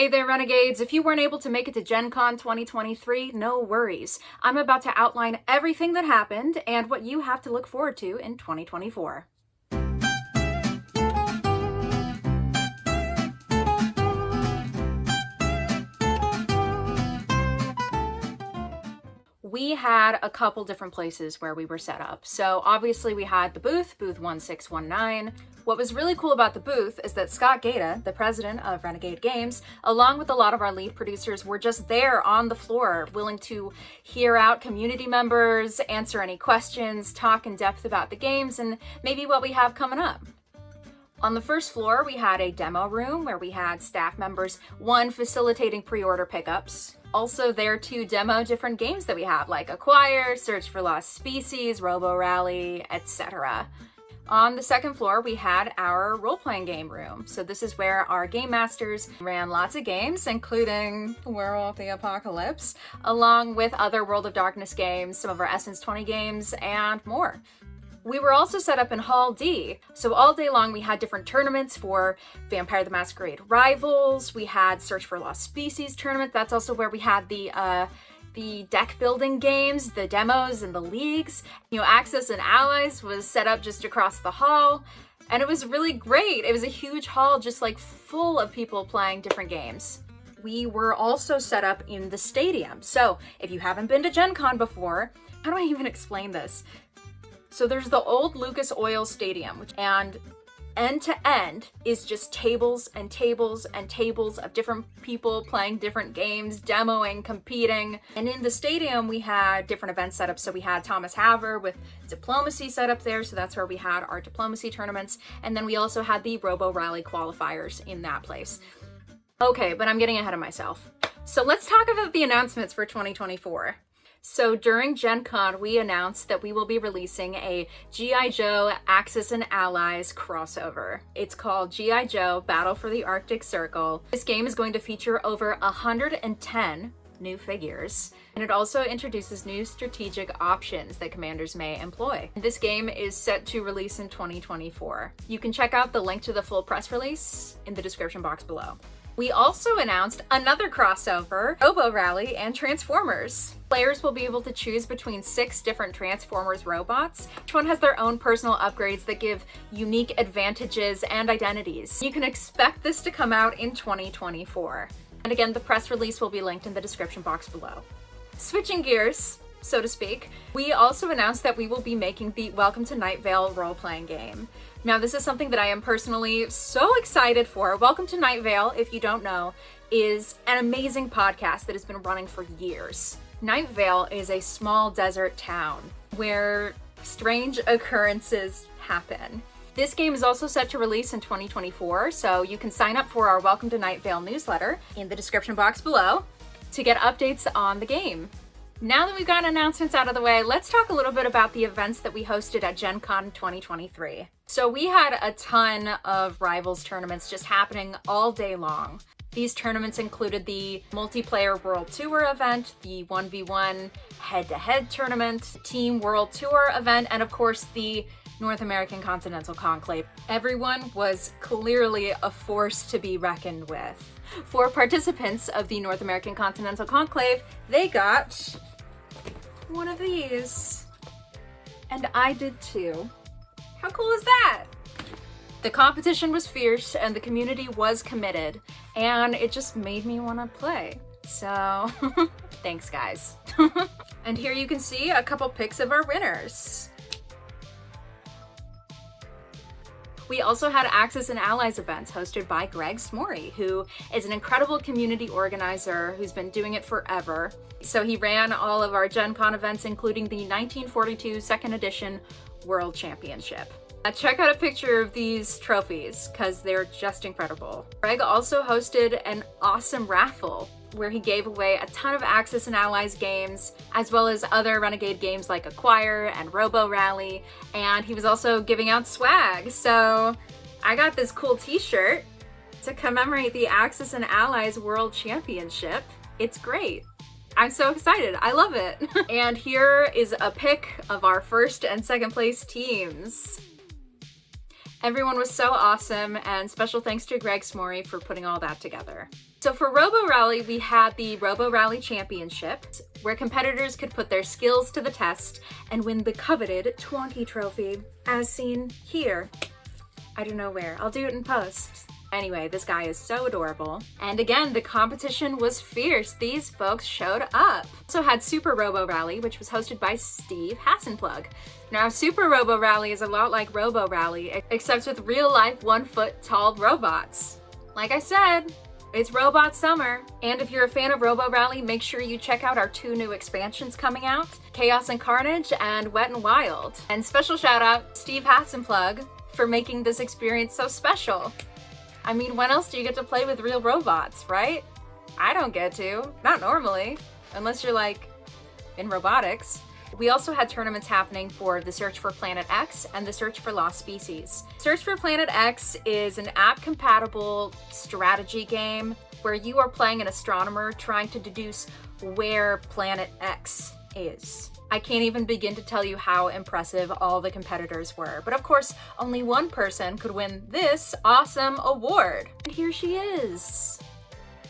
Hey there, Renegades! If you weren't able to make it to Gen Con 2023, no worries. I'm about to outline everything that happened and what you have to look forward to in 2024. We had a couple different places where we were set up. So obviously we had the booth 1619. What was really cool about the booth is that Scott Gata, the president of Renegade Games, along with a lot of our lead producers, were just there on the floor, willing to hear out community members, answer any questions, talk in depth about the games, and maybe what we have coming up. On the first floor, we had a demo room where we had staff members, one facilitating pre-order pickups, also there to demo different games that we have, like Acquire, Search for Lost Species, Robo Rally, etc. On the second floor, we had our role-playing game room. So this is where our game masters ran lots of games, including Werewolf the Apocalypse, along with other World of Darkness games, some of our Essence 20 games, and more. We were also set up in Hall D, so all day long we had different tournaments for Vampire the Masquerade Rivals, we had Search for Lost Species tournament, that's also where we had the deck building games, the demos, and the leagues. Access and Allies was set up just across the hall, and it was really great. It was a huge hall just like full of people playing different games. We were also set up in the stadium, so if you haven't been to Gen Con before, how do I even explain this? So there's the old Lucas Oil Stadium, and end to end is just tables and tables and tables of different people playing different games, demoing, competing. And in the stadium, we had different events set up. So we had Thomas Haver with Diplomacy set up there. So that's where we had our Diplomacy tournaments. And then we also had the Robo Rally qualifiers in that place. Okay, but I'm getting ahead of myself. So let's talk about the announcements for 2024. So during Gen Con, we announced that we will be releasing a G.I. Joe Axis and Allies crossover. It's called G.I. Joe Battle for the Arctic Circle. This game is going to feature over 110 new figures, and it also introduces new strategic options that commanders may employ. This game is set to release in 2024. You can check out the link to the full press release in the description box below. We also announced another crossover, Robo Rally and Transformers. Players will be able to choose between 6 different Transformers robots. Each one has their own personal upgrades that give unique advantages and identities. You can expect this to come out in 2024. And again, the press release will be linked in the description box below. Switching gears, so to speak, we also announced that we will be making the Welcome to Night Vale role-playing game. Now, this is something that I am personally so excited for. Welcome to Night Vale, if you don't know, is an amazing podcast that has been running for years. Night Vale is a small desert town where strange occurrences happen. This game is also set to release in 2024, so you can sign up for our Welcome to Night Vale newsletter in the description box below to get updates on the game. Now that we've got announcements out of the way, let's talk a little bit about the events that we hosted at Gen Con 2023. So we had a ton of Rivals tournaments just happening all day long. These tournaments included the Multiplayer World Tour event, the 1v1 head-to-head tournament, Team World Tour event, and of course the North American Continental Conclave. Everyone was clearly a force to be reckoned with. For participants of the North American Continental Conclave, they got one of these. And I did too. How cool is that? The competition was fierce and the community was committed, and it just made me want to play. So, thanks guys. And here you can see a couple pics of our winners. We also had Axis and Allies events hosted by Greg Smory, who is an incredible community organizer who's been doing it forever. So he ran all of our Gen Con events, including the 1942 2nd edition World Championship. Check out a picture of these trophies because they're just incredible. Greg also hosted an awesome raffle where he gave away a ton of Axis and Allies games, as well as other Renegade games like Acquire and Robo Rally, and he was also giving out swag. So I got this cool t-shirt to commemorate the Axis and Allies World Championship. It's great. I'm so excited. I love it. And here is a pic of our first and second place teams. Everyone was so awesome, and special thanks to Greg Smory for putting all that together. So for Robo Rally, we had the Robo Rally Championship, where competitors could put their skills to the test and win the coveted Twonky Trophy, as seen here. I don't know where. I'll do it in post. Anyway, this guy is so adorable. And again, the competition was fierce. These folks showed up. Also had Super Robo Rally, which was hosted by Steve Hassenplug. Now, Super Robo Rally is a lot like Robo Rally, except with real-life 1-foot-tall robots. Like I said, it's Robot Summer. And if you're a fan of Robo Rally, make sure you check out our 2 new expansions coming out, Chaos and Carnage and Wet and Wild. And special shout out Steve Hassenplug for making this experience so special. I mean, when else do you get to play with real robots, right? I don't get to, not normally, unless you're like in robotics. We also had tournaments happening for the Search for Planet X and the Search for Lost Species. Search for Planet X is an app-compatible strategy game where you are playing an astronomer trying to deduce where Planet X is. I can't even begin to tell you how impressive all the competitors were, but of course, only one person could win this awesome award. And here she is.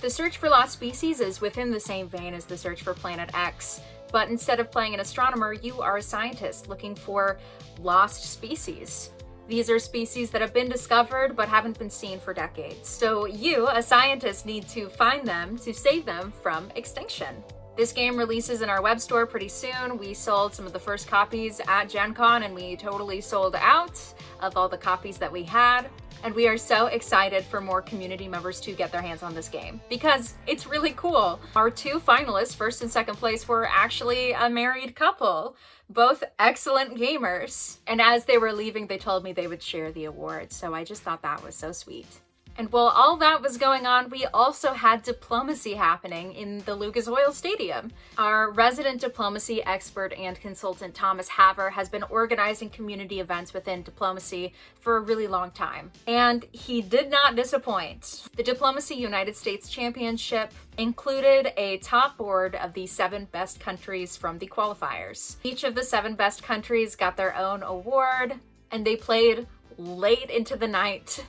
The Search for Lost Species is within the same vein as the Search for Planet X, but instead of playing an astronomer, you are a scientist looking for lost species. These are species that have been discovered but haven't been seen for decades. So you, a scientist, need to find them to save them from extinction. This game releases in our web store pretty soon. We sold some of the first copies at Gen Con and we totally sold out of all the copies that we had. And we are so excited for more community members to get their hands on this game because it's really cool. Our 2 finalists, first and second place, were actually a married couple, both excellent gamers. And as they were leaving, they told me they would share the award. So I just thought that was so sweet. And while all that was going on, we also had diplomacy happening in the Lucas Oil Stadium. Our resident diplomacy expert and consultant, Thomas Haver, has been organizing community events within diplomacy for a really long time. And he did not disappoint. The Diplomacy United States Championship included a top board of the 7 best countries from the qualifiers. Each of the 7 best countries got their own award, and they played late into the night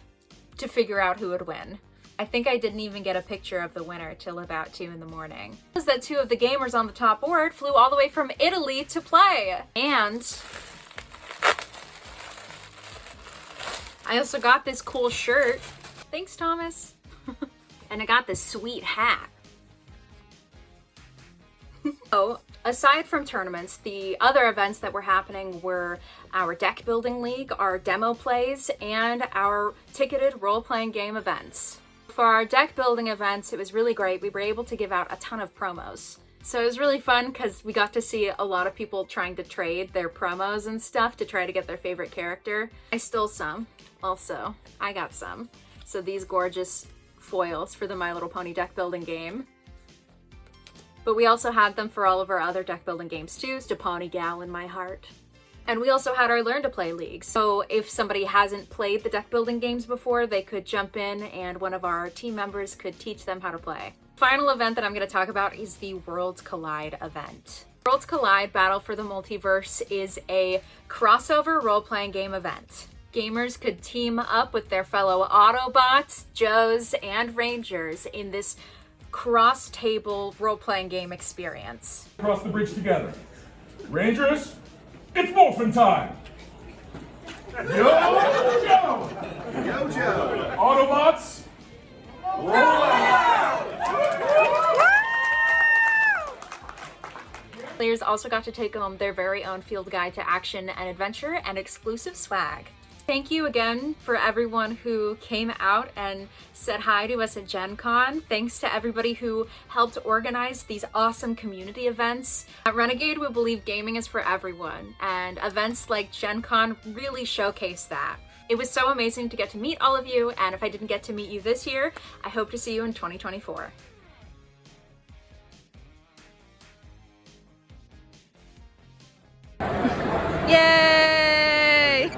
to figure out who would win. I think I didn't even get a picture of the winner till about 2 in the morning. It was that 2 of the gamers on the top board flew all the way from Italy to play. And I also got this cool shirt. Thanks, Thomas. And I got this sweet hat. So, aside from tournaments, the other events that were happening were our deck building league, our demo plays, and our ticketed role-playing game events. For our deck building events, it was really great. We were able to give out a ton of promos. So it was really fun because we got to see a lot of people trying to trade their promos and stuff to try to get their favorite character. I stole some also. I got some. So these gorgeous foils for the My Little Pony deck building game. But we also had them for all of our other deck building games too, Stepony Gal in my heart. And we also had our Learn to Play League. So if somebody hasn't played the deck building games before, they could jump in and one of our team members could teach them how to play. Final event that I'm going to talk about is the Worlds Collide event. Worlds Collide Battle for the Multiverse is a crossover role-playing game event. Gamers could team up with their fellow Autobots, Joes, and Rangers in this cross-table role-playing game experience. Cross the bridge together. Rangers, it's morphin' time! Yo, Joe! Yo, Joe! Autobots, roll out! Players also got to take home their very own field guide to action and adventure and exclusive swag. Thank you again for everyone who came out and said hi to us at Gen Con. Thanks to everybody who helped organize these awesome community events. At Renegade, we believe gaming is for everyone, and events like Gen Con really showcase that. It was so amazing to get to meet all of you, and if I didn't get to meet you this year, I hope to see you in 2024. Yay!